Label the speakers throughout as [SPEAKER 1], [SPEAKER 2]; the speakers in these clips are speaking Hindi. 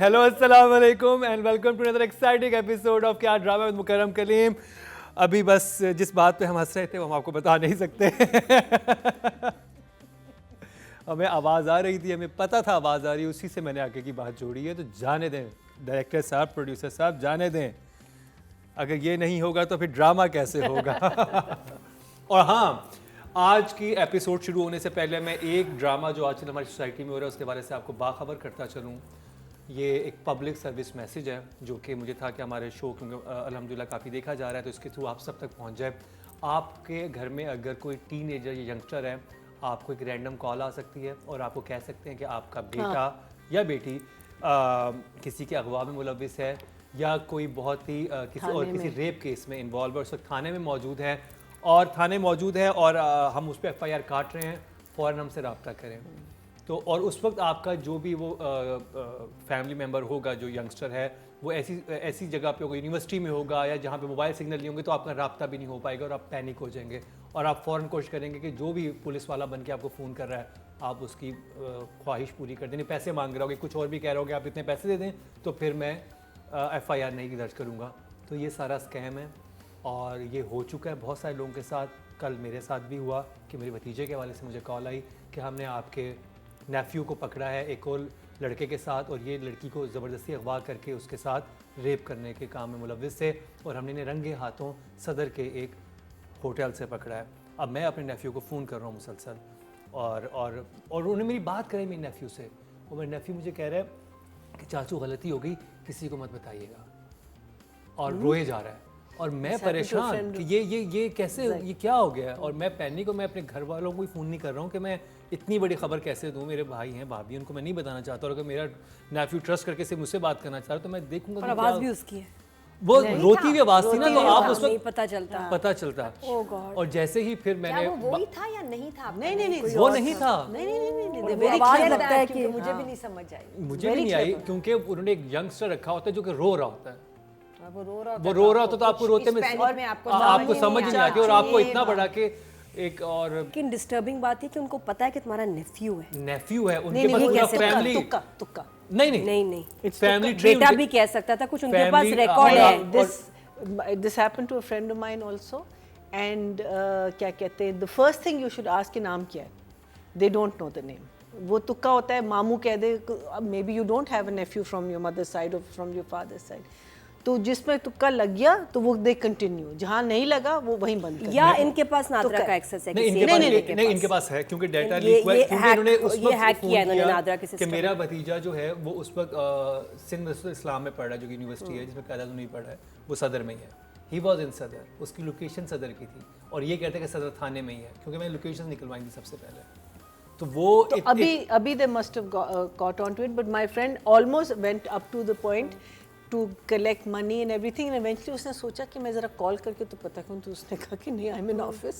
[SPEAKER 1] हेलो अस्सलाम वालेकुम and welcome to another exciting episode of क्या ड्रामा विद मुकर्रम कलीम। अभी बस जिस बात पे हम हंस रहे थे वो हम आपको बता नहीं सकते। हमें आवाज़ आ रही थी, हमें पता था आवाज़ आ रही है, उसी से मैंने आगे की बात जोड़ी है। तो जाने दें डायरेक्टर साहब, प्रोड्यूसर साहब, जाने दें। अगर ये नहीं होगा तो फिर ड्रामा कैसे होगा। और हाँ, आज की एपिसोड शुरू होने से पहले मैं एक ड्रामा जो आजकल हमारी सोसाइटी में हो रहा है उसके बारे से आपको बाखबर करता चलूँ। ये एक पब्लिक सर्विस मैसेज है जो कि मुझे था कि हमारे शो क्योंकि अल्हम्दुलिल्लाह काफ़ी देखा जा रहा है तो इसके थ्रू आप सब तक पहुंच जाए। आपके घर में अगर कोई टीनेजर या यंगस्टर है, आपको एक रैंडम कॉल आ सकती है और आपको कह सकते हैं कि आपका बेटा या बेटी किसी के अगवा में मुलविस है या कोई बहुत ही किसी रेप केस में इन्वॉल्व है, उस वक्त थाने में मौजूद है और हम उस पर FIR काट रहे हैं, फ़ौरन हमसे रब्ता करें। तो और उस वक्त आपका जो भी वो फैमिली मेम्बर होगा जो यंगस्टर है वो ऐसी जगह पे होगा, यूनिवर्सिटी में होगा या जहाँ पे मोबाइल सिग्नल नहीं होंगे, तो आपका रब्ता भी नहीं हो पाएगा और आप पैनिक हो जाएंगे और आप फ़ौरन कोशिश करेंगे कि जो भी पुलिस वाला बन के आपको फ़ोन कर रहा है आप उसकी ख्वाहिश पूरी कर दें। पैसे मांग रहा होगे, कुछ और भी कह रहे होगे, आप इतने पैसे दे दें तो फिर मैं FIR नहीं दर्ज करूँगा। तो ये सारा स्कैम है और ये हो चुका है बहुत सारे लोगों के साथ। कल मेरे साथ भी हुआ कि मेरे भतीजे के हवाले से मुझे कॉल आई कि हमने आपके नेफ्यू को पकड़ा है एक और लड़के के साथ और ये लड़की को ज़बरदस्ती अगवा करके उसके साथ रेप करने के काम में मुलविस थे और हमने इन्हें रंगे हाथों सदर के एक होटल से पकड़ा है। अब मैं अपने नेफ्यू को फ़ोन कर रहा हूँ मुसलसल और उन्होंने मेरी बात करी मेरे नेफ्यू से और मेरे नेफ्यू मुझे कह रहा है कि चाचू गलती हो गई, किसी को मत बताइएगा, और रोए जा रहा है। और मैं परेशान कि ये कैसे, ये क्या हो गया है। और मैं पैनिक, को मैं अपने घर वालों को ही फ़ोन नहीं कर रहा हूँ कि मैं इतनी बड़ी खबर कैसे दूँ। मेरे भाई हैं, भाभी, उनको मैं नहीं बताना चाहता और अगर मेरा नेफ्यू ट्रस्ट करके से मुझसे बात करना चाह रहा तो मैं देखूंगा।
[SPEAKER 2] और आवाज़ भी उसकी है,
[SPEAKER 1] वो रोती हुई आवाज़ थी ना, तो आप उस वक्त
[SPEAKER 2] पता चलता।
[SPEAKER 1] और जैसे ही फिर मैंने
[SPEAKER 3] वो ही था या नहीं था?
[SPEAKER 1] नहीं वो नहीं था।
[SPEAKER 2] आवाज़ लगता है कि
[SPEAKER 3] मुझे भी नहीं समझ आई,
[SPEAKER 1] मुझे भी नहीं आई क्योंकि उन्होंने एक यंगस्टर रखा होता है जो कि रो रहा होता है।
[SPEAKER 3] वो रो रहा
[SPEAKER 1] होता तो आपको रोते में आपको समझ नहीं आती और आपको इतना बड़ा कि एक और
[SPEAKER 2] लेकिन डिस्टर्बिंग बात है कि उनको पता है कि तुम्हारा नेफ्यू है
[SPEAKER 1] उनके पास पूरा फैमिली
[SPEAKER 3] तुक्का
[SPEAKER 2] नहीं
[SPEAKER 1] फैमिली
[SPEAKER 2] बेटा भी कह सकता था, कुछ उनके पास रिकॉर्ड है।
[SPEAKER 3] This happened to a friend of mine also and क्या कहते हैं, the first thing you should ask कि नाम क्या है। They don't know the name. वो तुक्का होता है, मामू कह दे, maybe you don't have a nephew from your mother side और फ्रॉम योर फादर साइड। तो जिसमें तुक्का लग गया तो वो दे कंटिन्यू, जहाँ नहीं लगा वो वहीं बंद कर।
[SPEAKER 2] या इनके पास नादरा का एक्सेस है?
[SPEAKER 1] नहीं इनके पास है क्योंकि डाटा लीक हुआ है क्योंकि इन्होंने उस वक्त
[SPEAKER 2] हैक किया इन्होंने नादरा के सिस्टम
[SPEAKER 1] कि मेरा भतीजा जो है वो उस वक्त सिंध इस्लाम में पढ़ रहा है जो कि यूनिवर्सिटी है जिसमें कायदा नहीं पढ़ा है, वो सदर में ही है। ही वॉज इन सदर, उसकी लोकेशन सदर की थी और ये कहते हैं कि सदर थाने में ही है क्योंकि मैंने लोकेशन निकलवाई थी सबसे पहले। तो वो
[SPEAKER 3] अभी they must have got on to it, but my friend almost went up to the point to collect money and everything and eventually उसने सोचा कि मैं ज़रा कॉल करके तो पता करूँ, तो उसने कहा कि नहीं, I am in office.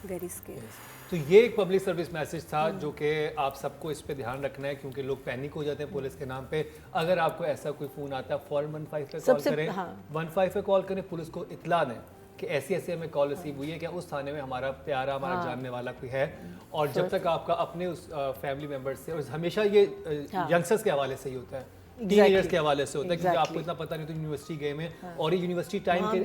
[SPEAKER 2] Very scary.
[SPEAKER 1] तो ये एक पब्लिक सर्विस मैसेज था जो कि आप सबको इस पे ध्यान रखना है क्योंकि लोग पैनिक हो जाते हैं पुलिस के नाम पे। अगर आपको ऐसा कोई फ़ोन आता है फ़ौरन 15 पे कॉल करें। 15 पे कॉल करें, पुलिस को इत्तला दें कि ऐसी हमें कॉल रिसीव हुई है कि उस थाने में हमारा प्यारा, हमारा जानने वाला कोई है। और जब तक आपका अपने उस फैमिली मेम्बर से, और हमेशा ये यंगस्टर्स के हवाले से ही होता है, टीनेजर्स के हवाले से होता है क्योंकि आपको इतना पता नहीं तो यूनिवर्सिटी गए में और ये यूनिवर्सिटी टाइम के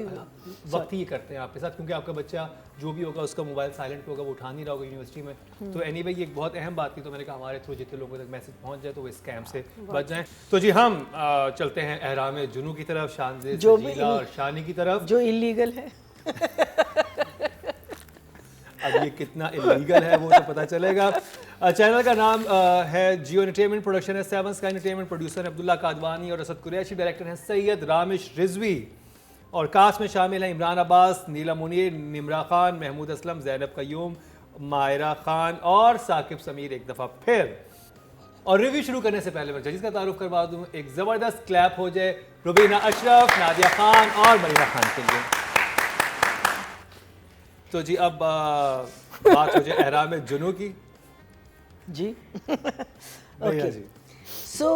[SPEAKER 1] वक्त ही करते हैं आपके साथ क्योंकि आपका बच्चा जो भी होगा उसका मोबाइल साइलेंट होगा, वो उठा नहीं रहा होगा यूनिवर्सिटी में। तो एनीवे ये एक बहुत अहम बात थी, तो मैंने कहा हमारे थ्रू जितने लोगों तक मैसेज पहुंच जाए तो वो स्कैम से बच जाएं। तो जी हम चलते हैं एहराम जुनू की तरफ, शानज़े सजीला और शानी की तरफ,
[SPEAKER 3] जो इलीगल है।
[SPEAKER 1] अब ये कितना इलीगल है वो तो पता चलेगा। चैनल का नाम है जियो एंटरटेनमेंट, प्रोडक्शन है 7 sky entertainment, producer Abdullah Kadwani और असद कुरैशी, डायरेक्टर हैं सैयद रामिश रिजवी और कास्ट में शामिल हैं इमरान अब्बास, नीला मुनीर, निमरा खान, महमूद असलम, जैनब कयूम, मायरा खान और साकिब समीर एक दफ़ा फिर। और रिव्यू शुरू करने से पहले मैं जजिस का तारुफ करवा दूँ, एक ज़बरदस्त क्लैप हो जाए रुबीना अशरफ, नादिया खान और मरीना खान के लिए। तो जी अब बात हो जाए एहराम जुनू की
[SPEAKER 3] जी।
[SPEAKER 1] ओके जी।
[SPEAKER 3] सो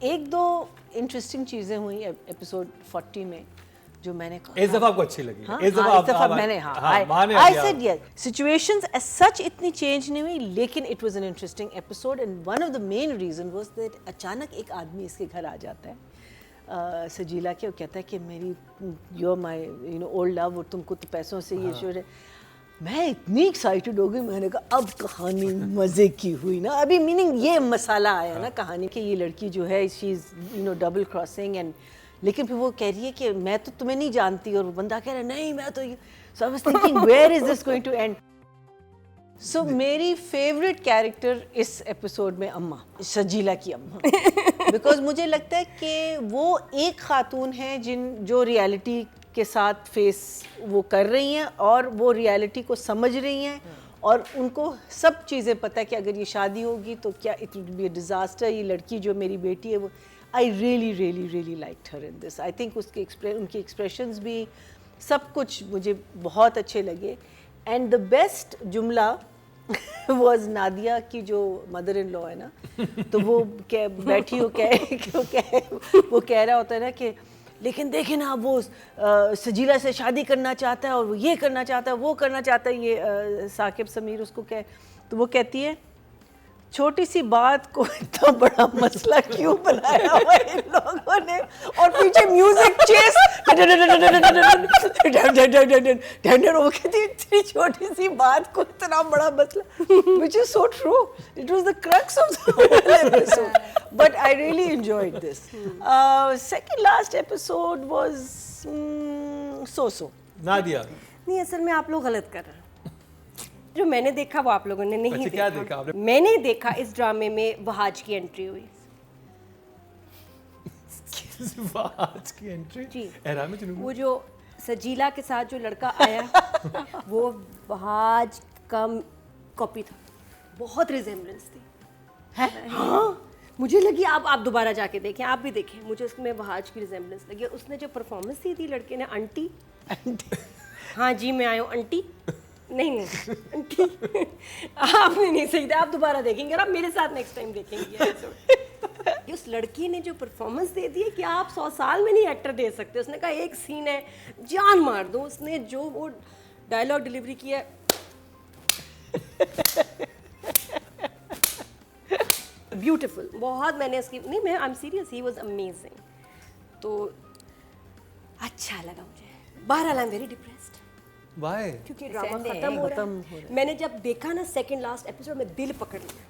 [SPEAKER 3] एक दो इंटरेस्टिंग चीज़ें हुई एपिसोड 40 में जो मैंने कहा
[SPEAKER 1] इस दफा आपको अच्छी लगी
[SPEAKER 3] हाँ,
[SPEAKER 1] इस दफा
[SPEAKER 3] हाँ, इस दफा मैंने
[SPEAKER 1] माने
[SPEAKER 3] आई
[SPEAKER 1] अभी
[SPEAKER 3] said yes situations as such इतनी चेंज नहीं हुई लेकिन it was an interesting episode and one of the main reason was that अचानक एक आदमी इसके घर आ जाता है सजीला के, वो कहता है कि मेरी you are my you know old love और तुमको तो पैसों से ये शोर है। मैं इतनी एक्साइटेड हो गई, मैंने कहा अब कहानी मज़े की हुई ना, अभी मीनिंग ये मसाला आया ना कहानी कि ये लड़की जो है she is you know double crossing and लेकिन फिर वो कह रही है कि मैं तो तुम्हें नहीं जानती और वो बंदा कह रहा है नहीं मैं तो so I was thinking where is this going to end. So मेरी फेवरेट कैरेक्टर इस एपिसोड में अम्मा, सजीला की अम्मा, बिकॉज मुझे लगता है कि वो एक खातून है जो रियलिटी के साथ फेस वो कर रही हैं और वो रियलिटी को समझ रही हैं और उनको सब चीज़ें पता है कि अगर ये शादी होगी तो क्या it will be a disaster. ये लड़की जो मेरी बेटी है वो I really liked her in this. I think उनके एक्सप्रेशंस भी सब कुछ मुझे बहुत अच्छे लगे एंड द बेस्ट जुमला वॉज नादिया की जो मदर इन लॉ है ना, तो वो बैठी वो कह रहा होता है ना कि लेकिन देखे ना वो सजीला से शादी करना चाहता है और वो ये करना चाहता है वो करना चाहता है, ये साकिब समीर उसको कह, तो वो कहती है छोटी सी बात को इतना बड़ा मसला क्यों बनाया हुआ इन लोगों ने, और पीछे म्यूजिक चेस वो कहती इतनी छोटी सी बात को इतना बड़ा मसला, which is so true. It was the crux of the whole episode. But I really enjoyed this. Second last episode was so.
[SPEAKER 1] Nadia
[SPEAKER 2] नहीं असल में आप लोग गलत कर रहे हैं। जो मैंने देखा वो आप लोगों ने नहीं
[SPEAKER 1] अच्छा, क्या देखा आपने?
[SPEAKER 2] मैंने देखा इस ड्रामे में वहाज की एंट्री हुई।
[SPEAKER 1] आज की एंट्री
[SPEAKER 2] जी।
[SPEAKER 1] एहराम में जुनून
[SPEAKER 2] वो जो सजीला के साथ जो लड़का आया वो वहाज का कॉपी था, बहुत रिजेम्बलेंस थी। हाँ मुझे लगी आप दोबारा जाके देखें, आप भी देखें, मुझे उसमें वहाज की रिजेम्बलेंस लगी। उसने जो परफॉर्मेंस दी थी लड़के ने, आंटी हाँ जी मैं आया हूँ आंटी, नहीं आंटी आपने नहीं सही था, आप दोबारा देखेंगे और आप मेरे साथ नेक्स्ट टाइम देखेंगे एपिसोड। उस लड़की ने जो परफॉर्मेंस दे दी है कि आप 100 साल में नहीं एक्टर दे सकते। उसने कहा एक सीन है जान मार दो, उसने जो वो डायलॉग डिलीवरी किया ब्यूटीफुल बहुत। मैंने इसकी नहीं मैं I am serious, he was amazing. तो अच्छा लगा मुझे। बहरहाल I am very depressed
[SPEAKER 1] why
[SPEAKER 2] क्योंकि ड्रामा खत्म हो रहा है। मैंने जब देखा ना सेकंड लास्ट एपिसोड में दिल पकड़ लिया,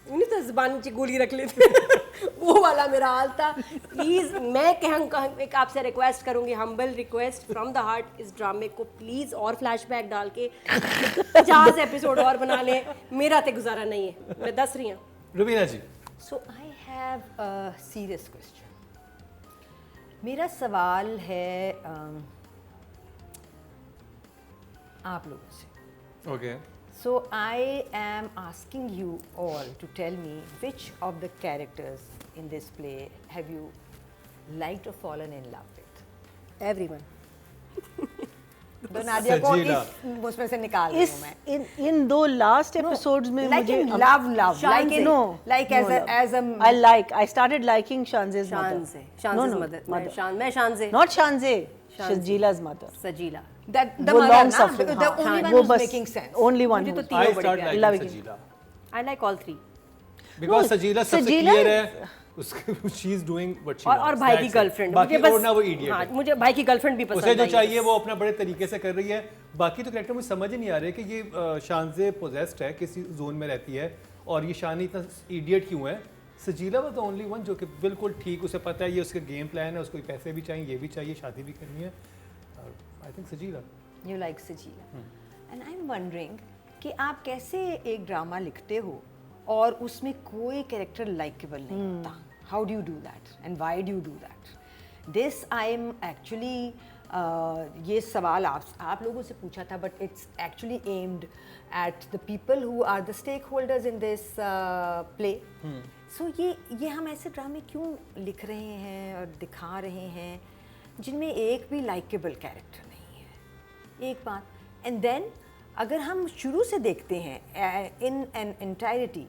[SPEAKER 2] उन्हें तो ज़बान नीचे गोली रख लेते वो वाला मेरा हाल था। प्लीज़ मैं एक आपसे रिक्वेस्ट करूंगी, humble request from the heart, इस ड्रामे को प्लीज़ और फ्लैशबैक डाल के 50 एपिसोड और बना लें। मेरा तो गुजारा नहीं है, मैं दस रही हूँ।
[SPEAKER 1] Rubina ji
[SPEAKER 4] so I have a serious question. मेरा सवाल है आप लोगों से।
[SPEAKER 1] Okay
[SPEAKER 4] So I am asking you all to tell me which of the characters in this play have you liked or fallen in love with?
[SPEAKER 2] Everyone.
[SPEAKER 4] तो नादिया को
[SPEAKER 1] सजीला।
[SPEAKER 4] इस उसमें से निकाल रही हूँ मैं।
[SPEAKER 3] इन दो लास्ट एपिसोड्स में
[SPEAKER 4] Like
[SPEAKER 3] मुझे
[SPEAKER 4] in love, like in like as a
[SPEAKER 3] I started liking Shanze's mother.
[SPEAKER 2] Shanze mother, मैं Shanze
[SPEAKER 3] Not Shanze, Shajila's mother.
[SPEAKER 2] सजीला।
[SPEAKER 4] that the
[SPEAKER 3] वो
[SPEAKER 4] mother
[SPEAKER 3] long
[SPEAKER 4] ना,
[SPEAKER 3] suffering,
[SPEAKER 4] the
[SPEAKER 3] हाँ,
[SPEAKER 4] only one
[SPEAKER 3] वो
[SPEAKER 4] who's
[SPEAKER 3] बस
[SPEAKER 4] making sense.
[SPEAKER 3] only one
[SPEAKER 2] मुझे तो
[SPEAKER 3] who's-
[SPEAKER 2] तीनों
[SPEAKER 1] आई
[SPEAKER 2] बड़े
[SPEAKER 1] स्टार्ट
[SPEAKER 2] प्यारे।
[SPEAKER 3] Loving
[SPEAKER 1] liking Sajeela
[SPEAKER 2] I like all three.
[SPEAKER 1] Because Sajeela सबसे
[SPEAKER 3] Sajeela
[SPEAKER 1] क्लियर
[SPEAKER 3] is-
[SPEAKER 1] है, उसके she is doing what she
[SPEAKER 2] और भाई की गर्लफ्रेंड
[SPEAKER 1] बाकी
[SPEAKER 2] मुझे
[SPEAKER 1] और ना वो
[SPEAKER 2] बस
[SPEAKER 1] इडियट
[SPEAKER 2] हाँ
[SPEAKER 1] है।
[SPEAKER 2] मुझे भाई की गर्लफ्रेंड भी पसंद
[SPEAKER 1] उसे जो
[SPEAKER 2] आई है
[SPEAKER 1] चाहिए
[SPEAKER 2] बस।
[SPEAKER 1] वो अपना बड़े तरीके से कर रही है। बाकी तो कैरेक्टर मुझे समझ ही नहीं आ रहा है कि ये शानजे पोजेस्ड है, किसी जोन में रहती है और ये शानी इतना इडियट क्यों है। सजीला वाज द ओनली वन जो कि बिल्कुल ठीक, उसे पता है ये उसका गेम प्लान है, उसको पैसे भी चाहिए, ये भी चाहिए, शादी भी करनी है। I think Sajeela.
[SPEAKER 4] You like Sajila. And I'm wondering कि आप कैसे एक ड्रामा लिखते हो और उसमें कोई कैरेक्टर लाइकेबल नहीं होता. How do you do that? And why do you do that? This I'm actually ये सवाल आप लोगों से पूछा था, but it's actually aimed at the people who are the stakeholders in this play. So ये हम ऐसे ड्रामे क्यों लिख रहे हैं और दिखा रहे हैं जिनमें एक भी लाइकेबल कैरेक्टर नहीं है. एक बात. एंड देन अगर हम शुरू से देखते हैं इन एन एंटायरिटी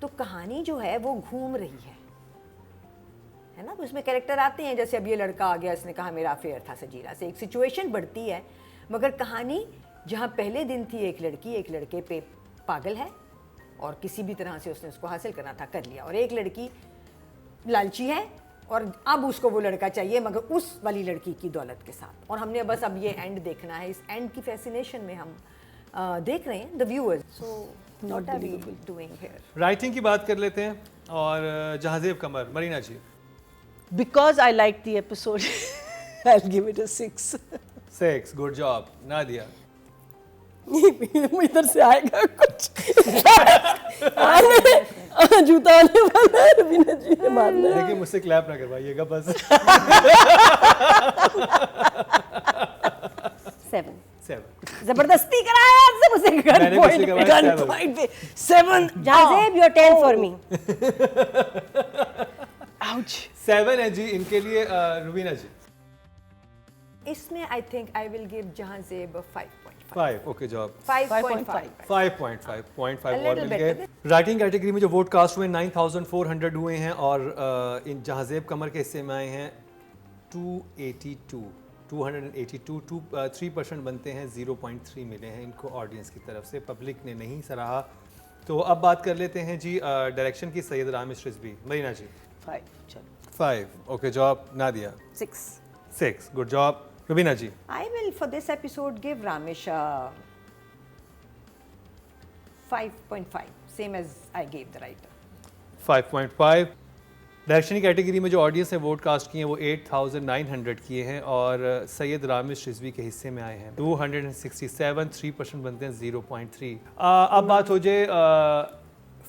[SPEAKER 4] तो कहानी जो है वो घूम रही है. है ना, उसमें कैरेक्टर आते हैं, जैसे अब ये लड़का आ गया, इसने कहा मेरा अफेयर था सजीला से, एक सिचुएशन बढ़ती है, मगर कहानी जहाँ पहले दिन थी एक लड़की एक लड़के पे पागल है और किसी भी तरह से उसने उसको हासिल करना था, कर लिया, और एक लड़की लालची है और अब उसको वो लड़का चाहिए मगर उस वाली लड़की की दौलत के साथ, और हमने बस अब ये एंड देखना है, इस एंड की फैसिनेशन में हम देख रहे हैं the viewers. So what are we doing here?
[SPEAKER 1] Writing की बात कर लेते हैं, और Jahanzeb Qamar, Marina ji.
[SPEAKER 3] Because I liked the episode, I'll give it a 6.
[SPEAKER 1] 6, good job. Nadia.
[SPEAKER 2] इधर से आएगा कुछ जूता आने वाला है, रवीना जी ने मारना है।
[SPEAKER 1] देखिए मुझसे क्लैप ना करवाइएगा बस।
[SPEAKER 2] 7
[SPEAKER 1] 7
[SPEAKER 2] जबरदस्ती कराया आपसे मुझसे
[SPEAKER 1] मैंने कुछ नहीं करवाया, 7।
[SPEAKER 3] 7.
[SPEAKER 2] Jahanzeb your 10 for me.
[SPEAKER 3] Ouch.
[SPEAKER 1] 7 है जी इनके लिए। रुबीना जी।
[SPEAKER 4] इसमें I think I will give Jahanzeb 5.5।
[SPEAKER 1] 5, okay job.
[SPEAKER 4] 5.5।
[SPEAKER 1] 5.5
[SPEAKER 4] A
[SPEAKER 1] और
[SPEAKER 4] little
[SPEAKER 1] मिल
[SPEAKER 4] better
[SPEAKER 1] गए। राइटिंग कैटेगरी में जो वोट कास्ट हुए 9,400 हुए हैं, और इन जहाजेब कमर के हिस्से में आए हैं 282। 3% बनते हैं, 0.3 मिले हैं इनको ऑडियंस की तरफ से, पब्लिक ने नहीं सराहा। तो अब बात कर लेते हैं जी डायरेक्शन की, सैयद रामिश रिजवी। मरीना जी।
[SPEAKER 3] 5. चलो.
[SPEAKER 1] 5, okay job. Nadia. 6, good job. Rubina ji.
[SPEAKER 4] I will for this episode give Ramesh 5.5, same as I gave the writer.
[SPEAKER 1] 5.5। Direction की कैटेगरी में जो ऑडियंस ने वोट कास्ट किए हैं वो 8,900 किए हैं, और सैयद रामिश रिजवी के हिस्से में आए हैं 267। 3% बनते हैं, 0.3। अब बात हो जाए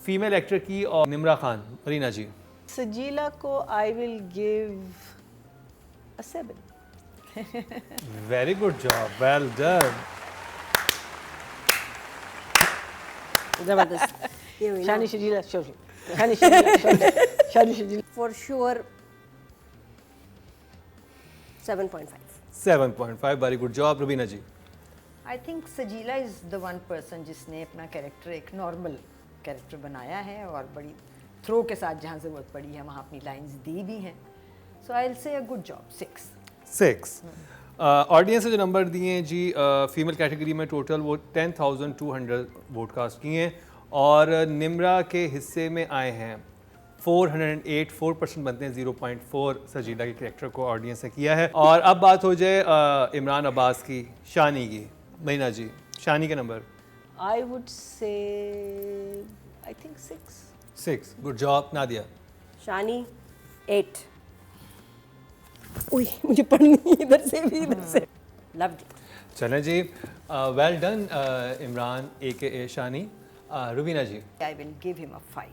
[SPEAKER 1] फीमेल एक्टर की, और निम्रा खान। मरीना जी।
[SPEAKER 3] Sajila ko I will give a 7.
[SPEAKER 1] Very good job, well done.
[SPEAKER 2] जबरदस्त। ये हुई ना
[SPEAKER 3] Shani Sajila, sure. Shani Sajila, Shani Sajila.
[SPEAKER 2] For sure 7.5।
[SPEAKER 1] 7.5, very good job. Rubina ji.
[SPEAKER 4] I think Sajila is the one person जिसने अपना कैरेक्टर एक नॉर्मल कैरेक्टर बनाया है, और बड़ी थ्रो के साथ जहाँ ज़रूरत पड़ी है वहाँ अपनी लाइंस दी भी हैं। सो I will say a good job, 6।
[SPEAKER 1] 6। Audience ने जो नंबर दिए हैं जी फीमेल कैटेगरी में टोटल वो 10,200 वोट कास्ट किए हैं, और निम्रा के हिस्से में आए हैं 408। 4% बनते हैं, 0.4 सजीला के कैरेक्टर को ऑडियंस ने किया है। और अब बात हो जाए इमरान अब्बास की, शानी की। महीना जी, शानी का नंबर।
[SPEAKER 3] I would say, I think 6.
[SPEAKER 1] 6, good job. Nadia.
[SPEAKER 2] Shani 8। उई मुझे पढ़नी है इधर से भी इधर से। Loved it.
[SPEAKER 1] चलें जी, well done Imran AKA Shani. Rubina ji.
[SPEAKER 4] I will give him a 5.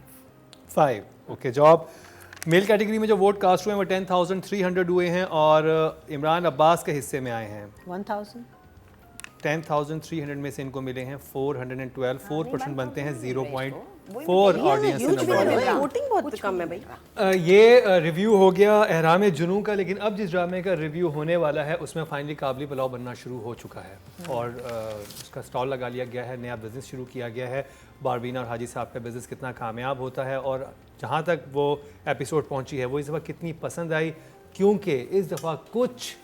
[SPEAKER 1] 5, okay job. Male category में जो वोट कास्ट हुए हैं वो 10,300 हुए हैं, और इमरान अब्बास के हिस्से में आए हैं
[SPEAKER 3] 1,000.
[SPEAKER 1] 10,300 में से इनको मिले हैं 412। 4% बनते हैं, 0.4
[SPEAKER 4] वही
[SPEAKER 1] ऑडियंस
[SPEAKER 2] ह्यूज
[SPEAKER 1] नंबर
[SPEAKER 2] विनर
[SPEAKER 1] है।
[SPEAKER 2] है, वोटिंग बहुत कम है भाई।
[SPEAKER 1] ये रिव्यू हो गया एहराम जुनू का, लेकिन अब जिस ड्रामे का रिव्यू होने वाला है उसमें फाइनली काबली पुलाव बनना शुरू हो चुका है, और उसका स्टॉल लगा लिया गया है, नया बिज़नेस शुरू किया गया है। बारबीना और हाजी साहब का बिज़नेस कितना कामयाब होता है, और जहाँ तक वो एपिसोड पहुँची है वो इस दफ़ा कितनी पसंद आई, क्योंकि इस दफ़ा कुछ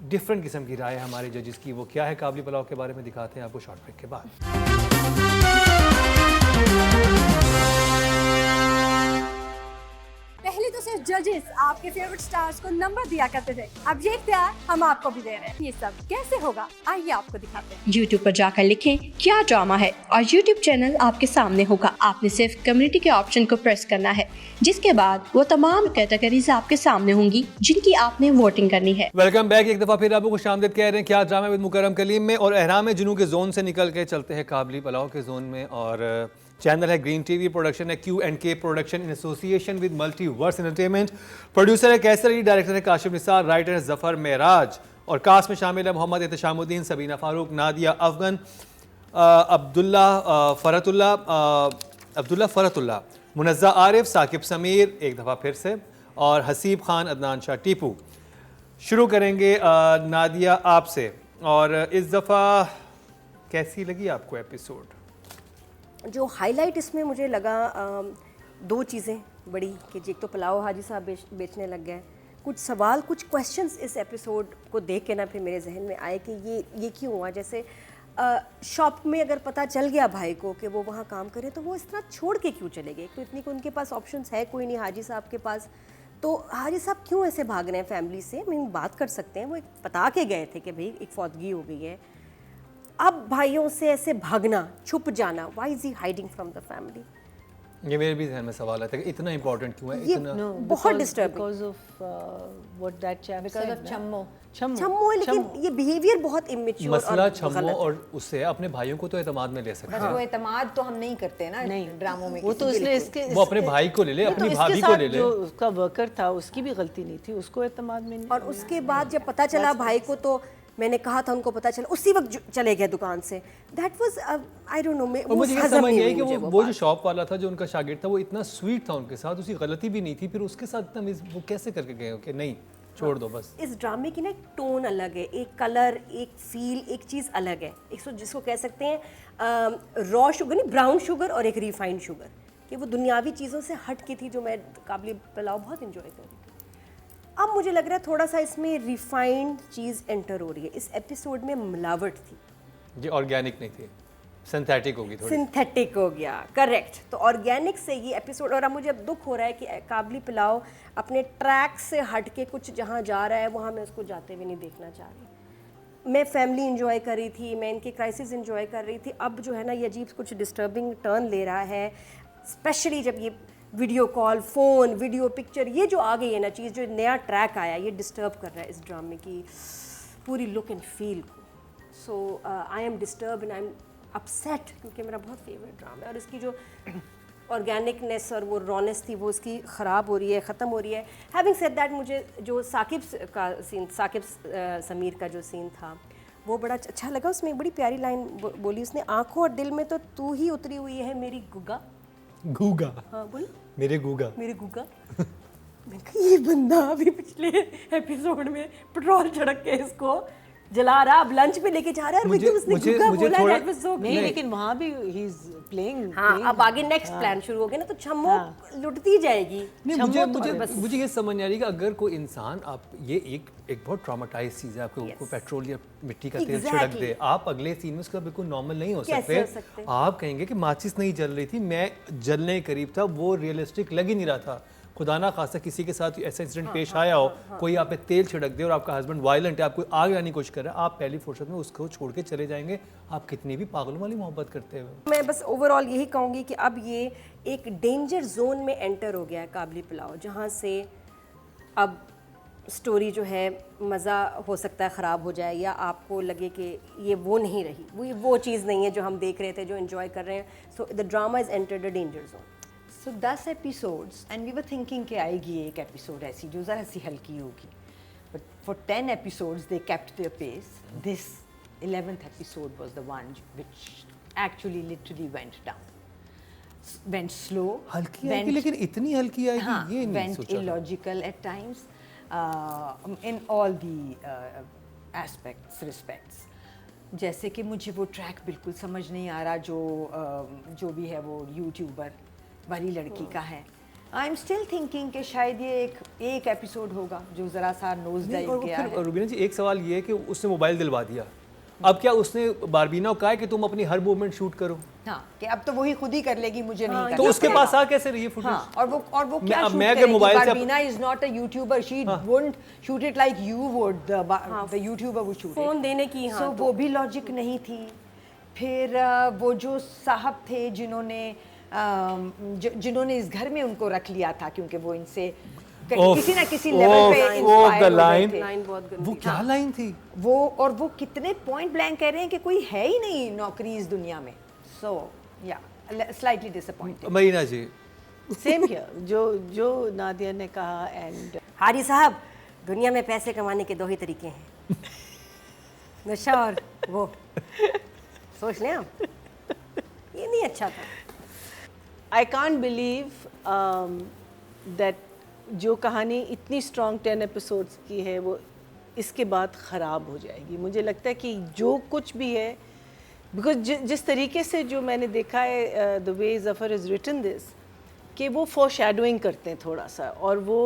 [SPEAKER 1] डिफरेंट किस्म की राय है हमारे जजेस की। वो क्या है काबली पुलाव के बारे में दिखाते हैं आपको शॉर्ट ब्रेक के बाद।
[SPEAKER 5] पहले तो सिर्फ जजेस आपके फेवरेट स्टार्स को नंबर दिया करते थे, अब ये इख्तियार हम आपको भी दे रहे हैं। ये सब कैसे होगा, आइए आपको दिखाते हैं।
[SPEAKER 6] YouTube पर जाकर लिखें क्या ड्रामा है, और YouTube चैनल आपके सामने होगा। आपने सिर्फ कम्युनिटी के ऑप्शन को प्रेस करना है, जिसके बाद वो तमाम कैटेगरीज आपके सामने होंगी जिनकी आपने वोटिंग करनी है।
[SPEAKER 1] वेलकम बैक, एक दफ़ा फिर आपको खुशामदीद कह रहे हैं क्या ड्रामा विद मुकरम कलीम में, और एहराम जुनू के जोन से निकल के चलते हैं काबली पुलाव के जोन में। और चैनल है ग्रीन टीवी, प्रोडक्शन है Q&K production in association with multiverse entertainment. Producer है कैसर अली, डायरेक्टर है काशिफ निसार, राइटर है जफर मेराज, और कास्ट में शामिल है मोहम्मद एहतशामुद्दीन, सबीना फारूक, नादिया अफगन, अब्दुल्ला फरतुल्ला, मुनज़्ज़ा आरिफ, साकिब समीर एक दफ़ा फिर से, और हसीब खान, अदनान शाह टीपू। शुरू करेंगे नादिया आपसे, और इस दफ़ा कैसी लगी आपको एपिसोड?
[SPEAKER 2] जो हाईलाइट इसमें मुझे लगा दो चीज़ें। बड़ी कि जी एक तो पुलाव हाजी साहब बेचने लग गए। कुछ सवाल, कुछ क्वेश्चंस इस एपिसोड को देख के ना फिर मेरे जहन में आए कि ये क्यों हुआ। जैसे शॉप में अगर पता चल गया भाई को कि वो वहाँ काम करे तो वो इस तरह छोड़ के क्यों चले गए। तो इतनी को उनके पास ऑप्शंस है कोई नहीं हाजी साहब के पास, तो हाजी साहब क्यों ऐसे भाग रहे हैं फैमिली से। मैं बात कर सकते हैं, वो एक बता के गए थे कि भाई एक फौतगी हो गई है। अब भाइयों से ऐसे भागना, छुप जाना, why is he hiding from the family.
[SPEAKER 1] ये मेरे भी ध्यान में सवाल आता है कि इतना इंपॉर्टेंट क्यों है,
[SPEAKER 2] ये
[SPEAKER 1] इतना
[SPEAKER 2] बहुत disturbing.
[SPEAKER 3] because of what that chap
[SPEAKER 4] Because
[SPEAKER 3] said
[SPEAKER 4] of
[SPEAKER 3] ना?
[SPEAKER 4] Chammo.
[SPEAKER 2] छम्मो है, लेकिन ये बिहेवियर बहुत इमेच्योर
[SPEAKER 1] मसला
[SPEAKER 2] और
[SPEAKER 1] छम्मो
[SPEAKER 2] गलत है।
[SPEAKER 1] और उससे अपने भाइयों को तो एतमाद में ले सकते
[SPEAKER 4] बस
[SPEAKER 1] हैं।
[SPEAKER 4] वो एतमाद तो हम नहीं करते ना
[SPEAKER 3] नहीं
[SPEAKER 4] ड्रामों में
[SPEAKER 3] वो तो इसलिए इसके
[SPEAKER 1] वो अपने भाई को ले ले,
[SPEAKER 3] नहीं, तो
[SPEAKER 1] अपनी
[SPEAKER 3] इसके
[SPEAKER 1] भाभी को
[SPEAKER 3] साथ
[SPEAKER 1] ले ले।
[SPEAKER 3] जो उसका वर्कर था उसकी भी गलती नहीं थी, उसको एतमाद में नहीं।
[SPEAKER 2] और उसके बाद जब पता चला भाई को, तो मैंने कहा था उनको पता चला, उसी वक्त चले गए दुकान से। That was I don't know,
[SPEAKER 1] और मुझे ये समझ नहीं आई कि वो जो शॉप वाला था, जो उनका शागिर्द था, वो इतना स्वीट था उनके साथ, उसकी गलती भी नहीं थी, फिर उसके साथ इतना वो कैसे करके गए कि नहीं छोड़ दो बस।
[SPEAKER 2] इस ड्रामे की ना एक टोन अलग है, एक कलर, एक फील, एक चीज़ अलग है। एक जिसको कह सकते हैं रॉ शुगर नहीं, ब्राउन शुगर, और एक रिफाइंड शुगर, कि वो दुनियावी चीज़ों से हट की थी, जो मैं काबली पुलाव बहुत इंजॉय कर रही थी। अब मुझे लग रहा है थोड़ा सा इसमें रिफाइंड चीज़ एंटर हो रही है। इस एपिसोड में मिलावट थी,
[SPEAKER 1] ये ऑर्गेनिक नहीं थी, सिंथेटिक होगी थोड़ी।
[SPEAKER 2] सिंथेटिक हो गया, करेक्ट। तो ऑर्गेनिक से ये एपिसोड, और अब मुझे अब दुख हो रहा है कि काबली पुलाव अपने ट्रैक से हट के कुछ जहाँ जा रहा है वहाँ मैं उसको जाते हुए नहीं देखना चाह रही। मैं फैमिली इंजॉय कर रही थी, मैं इनके क्राइसिस इंजॉय कर रही थी। अब जो है ना ये अजीब कुछ डिस्टर्बिंग टर्न ले रहा है, स्पेशली जब ये video call, phone, video picture, ये जो आ गई है ना चीज़, जो नया ट्रैक आया, ये डिस्टर्ब कर रहा है इस ड्रामे की पूरी लुक एंड फील को। So I am disturb and I am upset, क्योंकि मेरा बहुत फेवरेट ड्रामा है और इसकी जो ऑर्गेनिकनेस और वो रॉनेस थी वो इसकी ख़राब हो रही है, ख़त्म हो रही है। हैविंग सेड दैट, मुझे जो साकिब का सीन, साकिब समीर का जो सीन था वो बड़ा अच्छा लगा। उसमें एक बड़ी प्यारी लाइन बोली उसने, आंखों और दिल में तो तू ही उतरी हुई है मेरी गुगा।
[SPEAKER 1] गूगा,
[SPEAKER 2] हाँ बोल,
[SPEAKER 1] मेरे गूगा।
[SPEAKER 2] मेरे गुगा। मैंने कहा ये बंदा अभी पिछले एपिसोड में पेट्रोल छिड़क के इसको जला रहा, अब लंच पे लेके जा रहा है और
[SPEAKER 1] मुझे-
[SPEAKER 2] उसने
[SPEAKER 1] मुझे-
[SPEAKER 2] गुगा
[SPEAKER 1] मुझे
[SPEAKER 2] बोला,
[SPEAKER 1] थोड़ा-
[SPEAKER 2] that was so
[SPEAKER 3] नहीं,
[SPEAKER 2] cute।
[SPEAKER 3] लेकिन वहाँ भी ही इज प्लेइंग।
[SPEAKER 2] हाँ, अब आगे नेक्स्ट प्लान शुरू हो गया ना, तो छम्मो लुटती जाएगी।
[SPEAKER 1] नहीं,
[SPEAKER 3] छम्मो
[SPEAKER 1] मुझे
[SPEAKER 3] तो
[SPEAKER 1] मुझे मुझे ये समझ नहीं आ रही कि अगर कोई इंसान, आप ये एक बहुत ट्रॉमाटाइज चीज़ है, आपको
[SPEAKER 2] Yes.
[SPEAKER 1] पेट्रोल या मिट्टी का तेल
[SPEAKER 2] Exactly.
[SPEAKER 1] छिड़क दे, आप अगले सीन में उसका बिल्कुल नॉर्मल नहीं हो
[SPEAKER 2] कैसे हो सकते?
[SPEAKER 1] आप कहेंगे कि माचिस नहीं जल रही थी, मैं जलने के करीब था, वो रियलिस्टिक लग ही नहीं रहा था। खुदा ना खासा किसी के साथ ऐसा इंसिडेंट पेश आया हो, कोई आप पे तेल छिड़क दे और आपका हस्बैंड वायलेंट है, आपको आग लाने की कोशिश कर रहा है, आप पहली फुर्सत में उसको छोड़ के चले जाएंगे। आप कितनी भी पागलों वाली मोहब्बत करते हो।
[SPEAKER 2] मैं बस ओवरऑल यही कहूँगी कि अब ये एक डेंजर जोन में एंटर हो गया है काबली पुलाव, जहाँ से अब स्टोरी जो है मज़ा हो सकता है ख़राब हो जाए, या आपको लगे कि ये वो नहीं रही, वो चीज़ नहीं है जो हम देख रहे थे, जो एंजॉय कर रहे हैं। So the drama is entered a danger zone.
[SPEAKER 4] So 10 episodes and we were thinking कि आएगी एक एपिसोड ऐसी जो ज़रा सी हल्की होगी, but for 10 episodes they kept their pace. This 11th episode was the one which actually literally went down, went slow,
[SPEAKER 1] हल्की आएगी, लेकिन इतनी हल्की आएगी
[SPEAKER 4] हाँ,
[SPEAKER 1] ये नहीं
[SPEAKER 4] went
[SPEAKER 1] सोचा था।
[SPEAKER 4] illogical at times in all the aspects, respects. जैसे कि मुझे वो ट्रैक बिल्कुल समझ नहीं आ रहा जो भी है वो यूट्यूबर वाली लड़की का है। आई एम स्टिल थिंकिंग कि शायद ये एक एपिसोड होगा जो ज़रा सा नोज
[SPEAKER 1] नहीं,
[SPEAKER 4] डाइव
[SPEAKER 1] और
[SPEAKER 4] गया
[SPEAKER 1] फिर
[SPEAKER 4] है।
[SPEAKER 1] रुबीना जी, एक सवाल ये है कि उसने मोबाइल दिलवा दिया, अब क्या उसने बारबीना को कहा है कि तुम अपनी हर मूवमेंट शूट करो,
[SPEAKER 4] हाँ, कि अब तो वही खुद ही कर लेगी, मुझे नहीं करना
[SPEAKER 1] तो उसके
[SPEAKER 4] पड़ेगा।
[SPEAKER 1] पास आ कैसे रही है फुटेज?
[SPEAKER 4] हाँ, और वो क्या
[SPEAKER 1] अब
[SPEAKER 4] शूट
[SPEAKER 1] मैं अगर
[SPEAKER 4] करेगी?
[SPEAKER 1] मोबाइल से
[SPEAKER 4] बारबीना is not a YouTuber, she wouldn't shoot it like you would, the YouTuber would shoot
[SPEAKER 2] phone देने की, हाँ,
[SPEAKER 4] सो वो भी लॉजिक नहीं थी। फिर वो जो साहब थे जिन्होंने इस घर में उनको रख लिया था, क्योंकि वो इनसे किसी ना किसी लेवल पे इंस्पायर हो गए थे।
[SPEAKER 2] लाइन बहुत गंदी।
[SPEAKER 1] वो क्या लाइन थी?
[SPEAKER 4] वो कितने पॉइंट ब्लैंक कह रहे हैं कि कोई है ही नहीं नौकरी इस दुनिया में। सो या slightly disappointed.
[SPEAKER 1] Marina ji,
[SPEAKER 3] same here, जो नादिया ने कहा। एंड
[SPEAKER 2] हारी साहब, दुनिया में पैसे कमाने के दो ही तरीके हैं, नशा और वो। सोच लें आप, ये नहीं अच्छा था।
[SPEAKER 3] आई कांट बिलीव दैट जो कहानी इतनी स्ट्रॉन्ग 10 एपिसोड्स की है वो इसके बाद ख़राब हो जाएगी। मुझे लगता है कि जो कुछ भी है, बिकॉज जिस तरीके से जो मैंने देखा है the way Zafar is written this, कि वो फोरशैडोइंग करते हैं थोड़ा सा और वो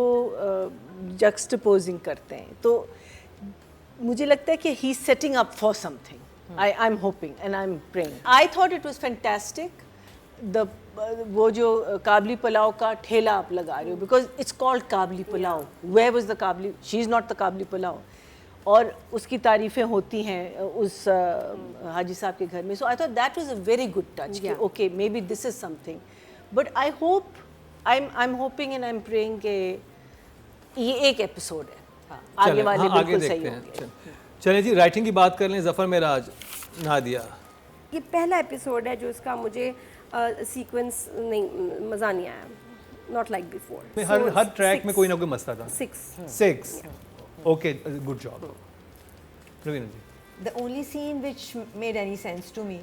[SPEAKER 3] जक्सटपोजिंग करते हैं, तो मुझे लगता है कि he is setting up for something. I am hoping and I am praying. I thought it was fantastic the वो जो काबली पुलाव का ठेला आप लगा रहे हो, because it's called kabuli pulao. Where was the kabuli, she is not the kabuli pulao, और उसकी तारीफ़ें होती हैं उस हाजी साहब के घर में. So I thought that was a very good touch कि okay maybe this is something. But I hope, I am hoping and I am praying कि ये एक एपिसोड है, आगे वाले बिल्कुल सही होंगे.
[SPEAKER 1] चलिए जी, राइटिंग की बात कर लें. जफ़र मेराज, नादिया.
[SPEAKER 2] ये पहला एपिसोड है जो इसका मुझे सीक्वेंस नहीं, मज़ा नहीं आया. Not like before.
[SPEAKER 1] हर ट्रैक में कोई ना कोई मसला था. 6. Okay, good job. Raveena ji.
[SPEAKER 4] The only scene which made any sense to me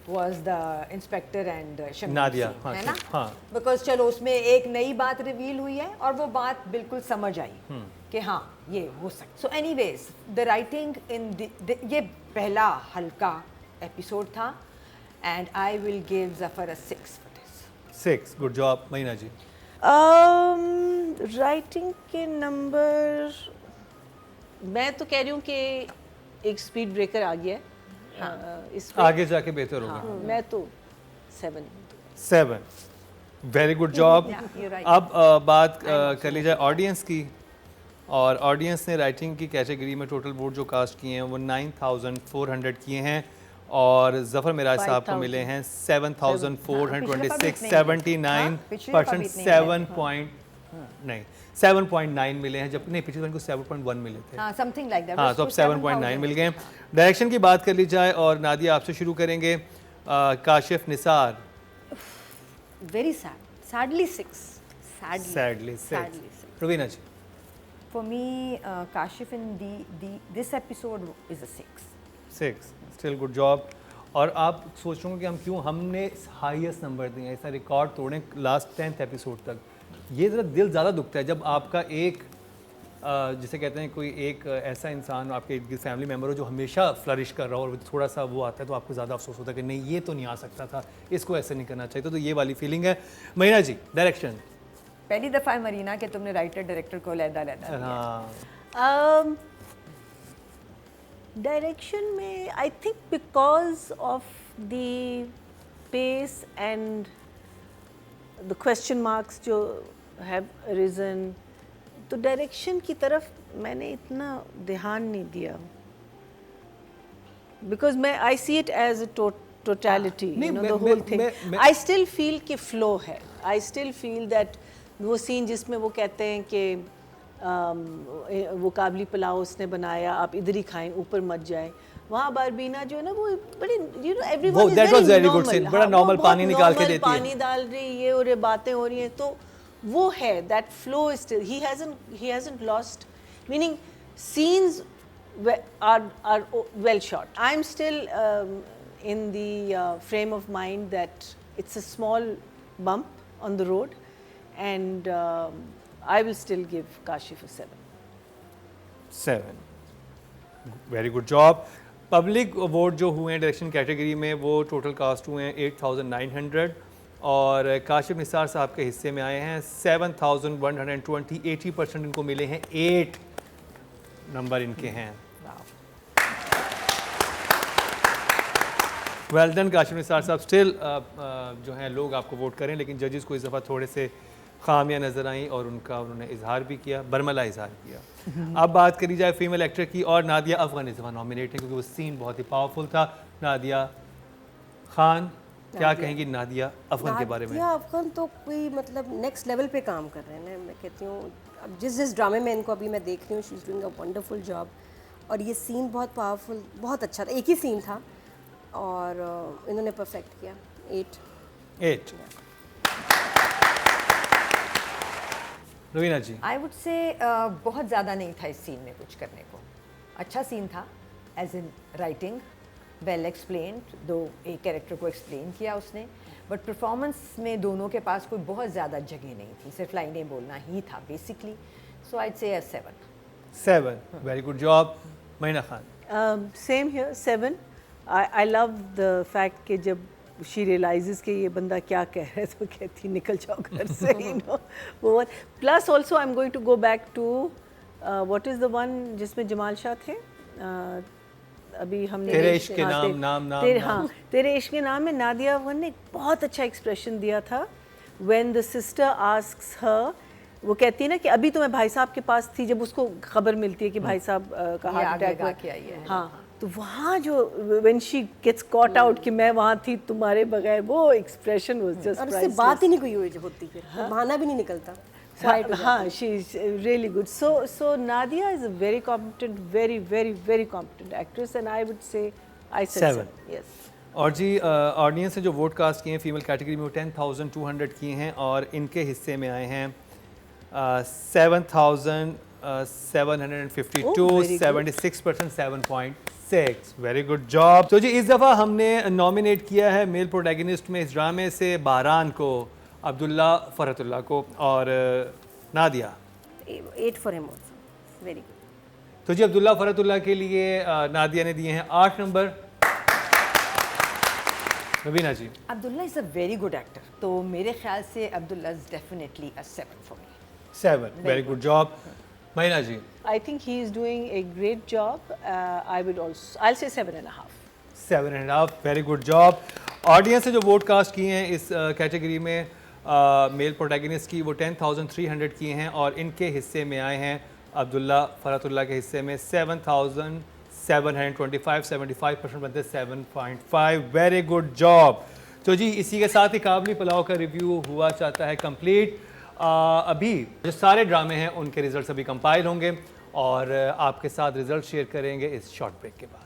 [SPEAKER 4] was the inspector and Shamim
[SPEAKER 1] Nadia,
[SPEAKER 4] scene,
[SPEAKER 1] हाँ,
[SPEAKER 4] है ना?
[SPEAKER 1] हाँ.
[SPEAKER 4] Because चलो उसमें एक नई बात रिवील हुई है और वो बात बिल्कुल समझ आई कि हाँ ये हो सकता. So anyways, the writing in ये पहला हल्का एपिसोड था and I will give Zafar a 6 for this.
[SPEAKER 1] 6, good job. महीना जी.
[SPEAKER 3] राइटिंग के नंबर, मैं तो कह रही हूँ कि एक स्पीड ब्रेकर आ गया है. इसमें
[SPEAKER 1] आगे जाके बेहतर होगा.
[SPEAKER 3] हाँ, मैं तो 7.
[SPEAKER 1] 7. Very good job.
[SPEAKER 4] you're right.
[SPEAKER 1] अब बात कर ली जाए ऑडियंस की, और ऑडियंस ने राइटिंग की कैटेगरी में टोटल वोट जो कास्ट किए हैं वो 9400 किए हैं, और जफ़र मिराज साहब को मिले हैं 7426, 79%, 7.9 मिले हैं, जब नहीं पिछले को 7.1 मिले थे.
[SPEAKER 4] हाँ, something like that.
[SPEAKER 1] हाँ, तो अब 7.9 मिल गए. डायरेक्शन की बात कर ली जाए, और नादिया आपसे शुरू करेंगे. Kashif Nisar.
[SPEAKER 2] Very sad, sadly 6.
[SPEAKER 1] Sadly 6. Raveena ji.
[SPEAKER 4] For me, Kashif in this episode is a 6.
[SPEAKER 1] 6. Still good job. और आप सोच रहे हो कि हम क्यों हमने हाईएस्ट नंबर दिए हैं, ऐसा रिकॉर्ड तोड़ें लास्ट 10th एपिसोड तक. ये ज़रा दिल ज़्यादा दुखता है जब आपका एक जिसे कहते हैं कोई एक ऐसा इंसान आपके फैमिली मेम्बर हो जो हमेशा फ्लरिश कर रहा हो, और थोड़ा सा वो आता है तो आपको ज़्यादा अफसोस होता है कि नहीं ये तो नहीं आ सकता था, इसको ऐसे नहीं करना चाहिए. तो ये वाली फीलिंग है. महीना जी, डायरेक्शन.
[SPEAKER 4] पहली दफ़ा है मरीना कि तुमने राइटर डायरेक्टर को लहदा
[SPEAKER 1] हाँ.
[SPEAKER 3] डायरेक्शन में I think because of the pace and the question marks जो हैव रिजन, तो डायरेक्शन की तरफ मैंने इतना ध्यान नहीं दिया, बिकॉज मैं I see it as a totality, you know, the whole thing. I still feel कि फ्लो है. आई स्टिल फील दैट वो सीन जिसमें वो कहते हैं कि वो काबली पुलाव उसने बनाया, आप इधर ही खाएं, ऊपर मत जाए. वहाँ बारबीना जो है ना वो बड़ी, you know, everyone is very normal.
[SPEAKER 1] बड़ा नॉर्मल पानी निकाल के देती है,
[SPEAKER 3] पानी डाल रही है और ये बातें हो रही हैं, तो वो है that flow is still. He hasn't lost, meaning scenes are well shot. I am still in the frame of mind that it's a small bump on the road, and I will still give Kashif a 7.
[SPEAKER 1] 7. Very good job. Public vote जो हुए हैं डायरेक्शन कैटेगरी में वो टोटल कास्ट हुए हैं 8900, और काशिफ निसार साहब के हिस्से में आए हैं 7120. 80% इनको मिले हैं. 8 नंबर इनके हैं. वेल डन काशिफ निसार साहब. स्टिल जो हैं लोग आपको वोट करें, लेकिन जजेस को इस दफ़ा थोड़े से खामियां नज़र आई और उन्होंने इजहार भी किया, बरमला इजहार किया. अब बात करी जाए फीमेल एक्टर की, और नादिया अफगान इस दफ़ा नॉमिनेट है क्योंकि वो सीन बहुत ही पावरफुल था. नादिया खान, क्या कहेंगी नादिया अफगान के बारे में?
[SPEAKER 2] नादिया अफगान तो कोई मतलब नेक्स्ट लेवल पे काम कर रहे हैं. मैं कहती हूँ अब जिस ड्रामे में इनको अभी मैं देख रही हूँ, she is doing a wonderful job. और ये सीन बहुत पावरफुल, बहुत अच्छा था. एक ही सीन था और इन्होंने परफेक्ट किया. 8.
[SPEAKER 1] रवीना जी.
[SPEAKER 4] आई वुड से बहुत ज़्यादा नहीं था इस सीन में कुछ करने को. अच्छा सीन था as in writing, well explained, दो एक कैरेक्टर को एक्सप्लेन किया उसने, बट परफॉर्मेंस में दोनों के पास कोई बहुत ज़्यादा जगह नहीं थी, सिर्फ लाइनें बोलना ही था basically. So I say 7.
[SPEAKER 1] 7. Very good job. Mahina Khan.
[SPEAKER 3] Same here, 7. I love the fact कि जब शी रियलाइजेस कि ये बंदा क्या कह रहा है, तो कहती निकल जाओ घर से, यू नो वो. Plus also I am going to go back to what is the one जिसमें जमाल शाह थे. अभी हमने
[SPEAKER 1] तेरे इश्क के नाम नाम
[SPEAKER 3] तेरे इश्क के नाम में नादिया वन ने एक बहुत अच्छा एक्सप्रेशन दिया था. व्हेन द सिस्टर आस्क्स हर, वो कहती है ना कि अभी तो मैं भाई साहब के पास थी, जब उसको खबर मिलती है कि भाई साहब का हार्ट अटैक हुआ. हाँ, तो वहाँ जो when she gets caught out कि मैं वहाँ थी तुम्हारे बगैर, वो एक्सप्रेशन वाज जस्ट
[SPEAKER 2] और उससे बात ही नहीं कोई हुई होती, फिर बहाना भी नहीं निकलता.
[SPEAKER 3] हाँ, she is really good. So Nadia is a very competent, very competent actress, and I would say I said 7. Yes.
[SPEAKER 1] और जी ऑडियंस ने जो वोट कास्ट किए हैं फीमेल कैटेगरी में वो 10,200 किए हैं और इनके हिस्से में आए हैं 7,752, 76%, 7.6. Very good job. तो जी इस दफ़ा हमने नॉमिनेट किया है मेल प्रोटैगनिस्ट में इस ड्रामे से बारान को, अब्दुल्ला फरहतुल्ला को और Nadia.
[SPEAKER 2] 8 for him also. Very good.
[SPEAKER 1] तो जी अब्दुल्ला फरहतुल्ला के लिए नादिया ने दिए हैं 8 number. Raveena ji.
[SPEAKER 4] Abdullah is a very good actor, तो मेरे ख्याल से Abdullah is definitely a 7 for me.
[SPEAKER 1] 7. Very good job. महीना जी.
[SPEAKER 3] I think he is doing a great job. I'll say 7.5.
[SPEAKER 1] 7.5. Very good job. Audience ने जो वोट कास्ट किए हैं इस कैटेगरी में मेल प्रोटैगनिस्ट की वो 10,300 किए हैं और इनके हिस्से में आए हैं अब्दुल्ला फरहतुल्ला के हिस्से में 7,725, 75% बनते 7.5. Very good job. तो जी इसी के साथ ही काबली पुलाव का रिव्यू हुआ चाहता है कंप्लीट. अभी जो सारे ड्रामे हैं उनके रिजल्ट्स अभी कंपाइल होंगे और आपके साथ रिजल्ट शेयर करेंगे इस शॉर्ट ब्रेक के बाद.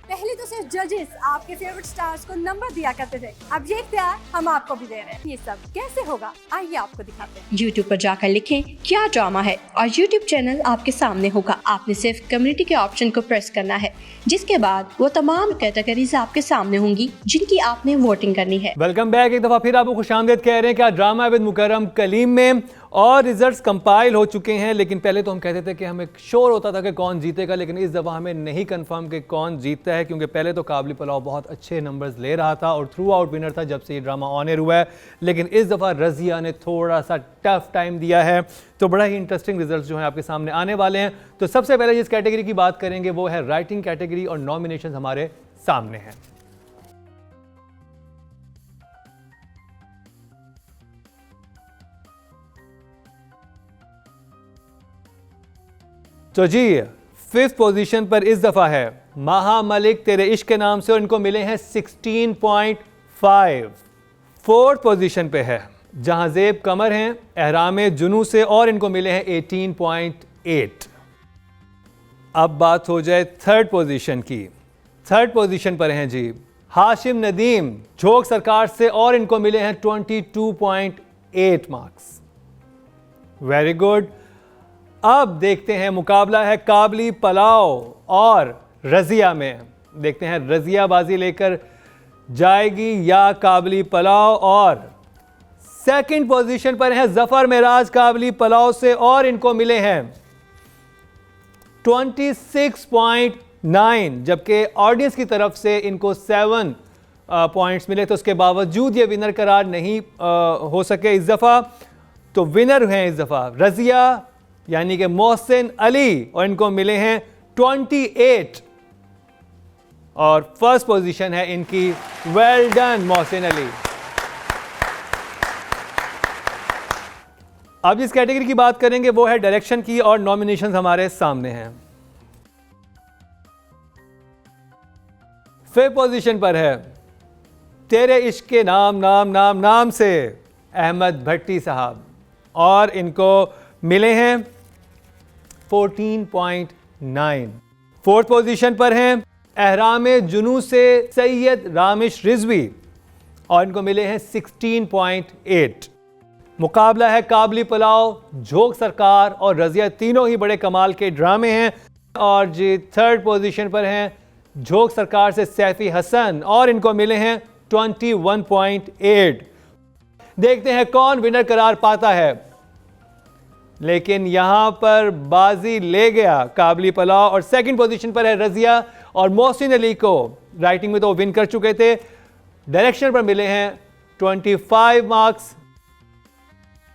[SPEAKER 5] पहले तो सिर्फ जजेस आपके फेवरेट स्टार्स को नंबर दिया करते थे, अब ये इख्तियार हम आपको भी दे रहे हैं. ये सब कैसे होगा आइए आपको दिखाते हैं.
[SPEAKER 6] YouTube पर जाकर लिखें क्या ड्रामा है और YouTube चैनल आपके सामने होगा. आपने सिर्फ कम्युनिटी के ऑप्शन को प्रेस करना है, जिसके बाद वो तमाम कैटेगरीज आपके सामने होंगी जिनकी आपने वोटिंग करनी है.
[SPEAKER 1] Welcome back. एक दफ़ा फिर आपको खुशामदीद कह रहे हैं क्या ड्रामा विद मुकर्रम कलीम में और रिजल्ट्स कंपाइल हो चुके हैं. लेकिन पहले तो हम कहते थे कि हमें श्योर होता था कि कौन जीतेगा, लेकिन इस दफ़ा हमें नहीं कंफर्म कि कौन जीतता है, क्योंकि पहले तो काबली पुलाव बहुत अच्छे नंबर्स ले रहा था और थ्रू आउट विनर था जब से ये ड्रामा ऑन एयर हुआ है. लेकिन इस दफ़ा रज़िया ने थोड़ा सा टफ टाइम दिया है, तो बड़ा ही इंटरेस्टिंग रिजल्ट्स जो हैं आपके सामने आने वाले हैं. तो सबसे पहले जिस कैटेगरी की बात करेंगे वो है राइटिंग कैटेगरी और नॉमिनेशन हमारे सामने हैं. तो जी 5th पोजीशन पर इस दफ़ा है महा मलिक तेरे इश्क के नाम से और इनको मिले हैं 16.5. 4th पोजीशन पे है जहांजेब कमर हैं एहराम जुनू से और इनको मिले हैं 18.8. अब बात हो जाए 3rd पोजीशन की. 3rd पोजीशन पर हैं जी हाशिम नदीम झोंक सरकार से और इनको मिले हैं 22.8 मार्क्स. Very good. अब देखते हैं मुकाबला है काबली पुलाव और रज़िया में. देखते हैं रज़िया बाजी लेकर जाएगी या काबली पुलाव. और 2nd पोजीशन पर है जफर मेराज काबली पुलाव से और इनको मिले हैं 26.9, जबकि ऑडियंस की तरफ से इनको 7 पॉइंट्स मिले. तो उसके बावजूद ये विनर करार नहीं हो सके इस दफ़ा. तो विनर हैं इस दफ़ा रज़िया यानी कि मोहसिन अली और इनको मिले हैं 28 और 1st पोजीशन है इनकी. Well done Mohsin Ali. अब जिस कैटेगरी की बात करेंगे वो है डायरेक्शन की और नॉमिनेशंस हमारे सामने हैं. 5th पोजीशन पर है तेरे इश्क के नाम नाम नाम नाम से अहमद भट्टी साहब और इनको मिले हैं 14.9. 4th पोजीशन पर हैं एहराम जुनू से सैयद रामिश रिजवी और इनको मिले हैं 16.8. मुकाबला है काबली पुलाव, झोंक सरकार और रज़िया. तीनों ही बड़े कमाल के ड्रामे हैं. और जी 3rd पोजीशन पर हैं झोंक सरकार से सैफी हसन और इनको मिले हैं 21.8. देखते हैं कौन विनर करार पाता है. लेकिन यहाँ पर बाजी ले गया काबली पलाव और सेकंड पोजीशन पर है रजिया और मोहसिन अली को राइटिंग में तो विन कर चुके थे, डायरेक्शन पर मिले हैं 25 मार्क्स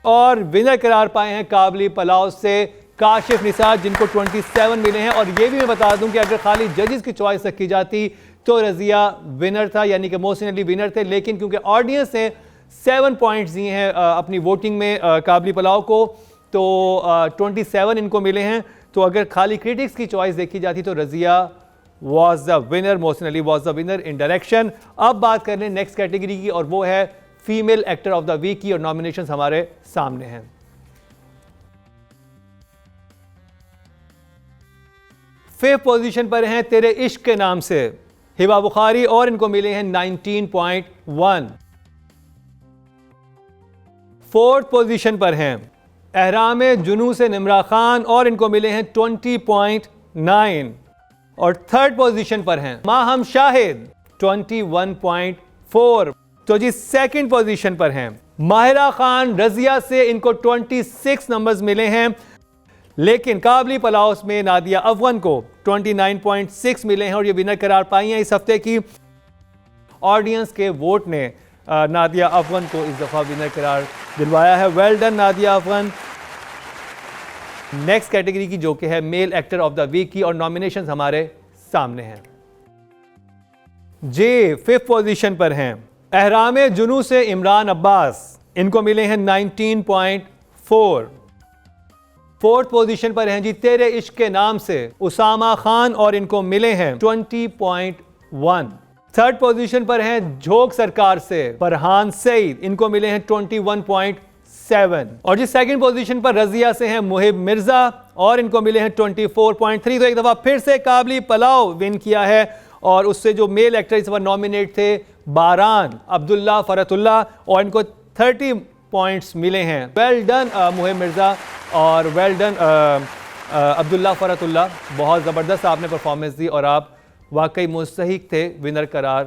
[SPEAKER 1] और विनर करार पाए हैं काबली पलाव से काशिफ निसार जिनको 27 मिले हैं। और ये भी मैं बता दूं कि अगर खाली जजेस की चॉइस रखी जाती तो रजिया विनर था, यानी कि मोहसिन अली विनर थे, लेकिन क्योंकि ऑडियंस ने 7 पॉइंट्स दिए हैं अपनी वोटिंग में काबली पलाव को, तो 27 इनको मिले हैं। तो अगर खाली क्रिटिक्स की चॉइस देखी जाती तो Razia was the winner, Mohsin Ali was the winner in direction. अब बात कर लें नेक्स्ट कैटेगरी की और वो है female actor of the week की और नॉमिनेशंस हमारे सामने हैं। फिफ्थ पोजीशन पर हैं तेरे इश्क के नाम से हिबा बुखारी और इनको मिले हैं 19.1। फोर्थ पोजीशन पर हैं एहराम जुनू से निमरा खान और इनको मिले हैं 20.9। और थर्ड पोजीशन पर हैं माहम शाहिद 21.4। तो जी सेकंड पोजीशन पर हैं माहिरा खान रजिया से, इनको 26 नंबर्स मिले हैं, लेकिन काबली पलाव में नादिया अफगन को 29.6 मिले हैं और ये विनर करार पाई हैं। इस हफ्ते की ऑडियंस के वोट ने नादिया अफगन को इस दफ़ा विनर करार दिलवाया है। Well done Nadia Afgan. Next category की जो कि है male actor of the week की और नॉमिनेशंस हमारे सामने हैं। जे फिफ्थ पोजीशन पर हैं एहराम जुनू से इमरान अब्बास, इनको मिले हैं 19.4। फोर्थ पोजीशन पर हैं जी तेरे इश्क के नाम से उसामा खान और इनको मिले हैं 20.1। थर्ड पोजीशन पर हैं झोंक सरकार से फरहान सईद, इनको मिले हैं 21.7। और जी सेकंड पोजीशन पर रजिया से हैं मुहिब मिर्जा और इनको मिले हैं 24.3। तो एक दफा फिर से काबली पलाव विन किया है और उससे जो मेल एक्टर इस बार नॉमिनेट थे बारान अब्दुल्ला फरतुल्ला और इनको 30 पॉइंट्स मिले हैं। वेल डन मुहिब मिर्जा और वेल डन अब्दुल्ला फरतुल्ला, बहुत ज़बरदस्त आपने परफॉर्मेंस दी और आप वाकई मुस्तहिक थे विनर करार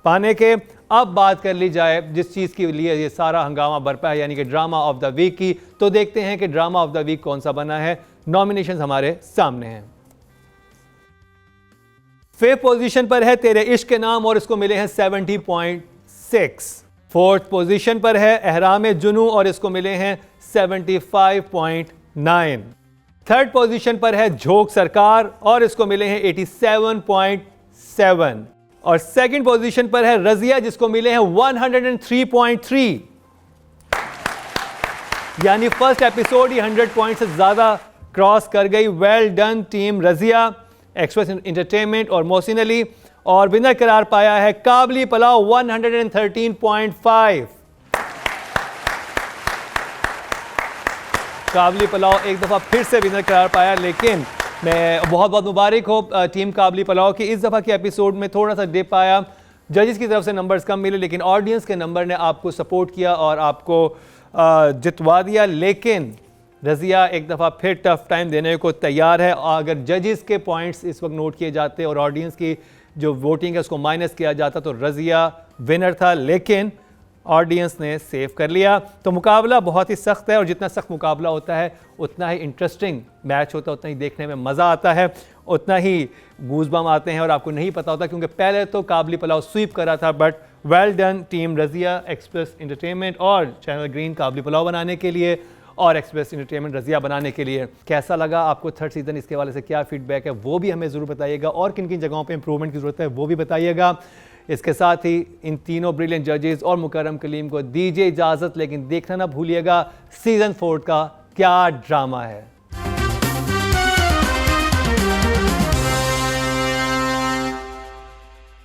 [SPEAKER 1] पाने के। अब बात कर ली जाए जिस चीज़ के लिए ये सारा हंगामा बरपा है, यानी कि ड्रामा ऑफ द वीक की, तो देखते हैं कि ड्रामा ऑफ द वीक कौन सा बना है। नॉमिनेशंस हमारे सामने हैं। फिफ्थ पोजीशन पर है तेरे इश्क के नाम और इसको मिले हैं 70.6। फोर्थ पोजीशन पर है एहराम जुनू और इसको मिले हैं 75.9। थर्ड पोजीशन पर है झोंक सरकार और इसको मिले हैं 87.7। और सेकंड पोजीशन पर है रजिया जिसको मिले हैं 103.3, यानी फर्स्ट एपिसोड ही 100 पॉइंट से ज्यादा क्रॉस कर गई। Well done team Razia, express entertainment और मोहसिन अली। और विनर करार पाया है काबली पलाव 113.5। काबली पलाव एक दफ़ा फिर से विनर करार पाया, लेकिन मैं बहुत बहुत मुबारक हो टीम काबली पलाव की। इस दफ़ा के एपिसोड में थोड़ा सा डिप आया, जजेस की तरफ से नंबर्स कम मिले, लेकिन ऑडियंस के नंबर ने आपको सपोर्ट किया और आपको जितवा दिया। लेकिन रजिया एक दफ़ा फिर टफ टाइम देने को तैयार है। अगर जजेस के पॉइंट्स इस वक्त नोट किए जाते और ऑडियंस की जो वोटिंग है उसको माइनस किया जाता तो रजिया विनर था, लेकिन ऑडियंस ने सेव कर लिया। तो मुकाबला बहुत ही सख्त है और जितना सख्त मुकाबला होता है उतना ही इंटरेस्टिंग मैच होता है, उतना ही देखने में मज़ा आता है, उतना ही गूज़बम आते हैं और आपको नहीं पता होता, क्योंकि पहले तो काबली पलाव स्वीप करा था। But well done team Razia, express entertainment और चैनल ग्रीन काबली पलाव बनाने के लिए और एक्सप्रेस एंटरटेनमेंट रजिया बनाने के लिए। कैसा लगा आपको थर्ड सीज़न, इसके वाले से क्या फीडबैक है वो भी हमें ज़रूर बताइएगा और किन किन जगहों पे इंप्रूवमेंट की ज़रूरत है वो भी बताइएगा। इसके साथ ही इन तीनों ब्रिलियंट जजेस और मुकर्रम कलीम को दीजिए इजाज़त, लेकिन देखना ना भूलिएगा सीज़न 4 का क्या ड्रामा है।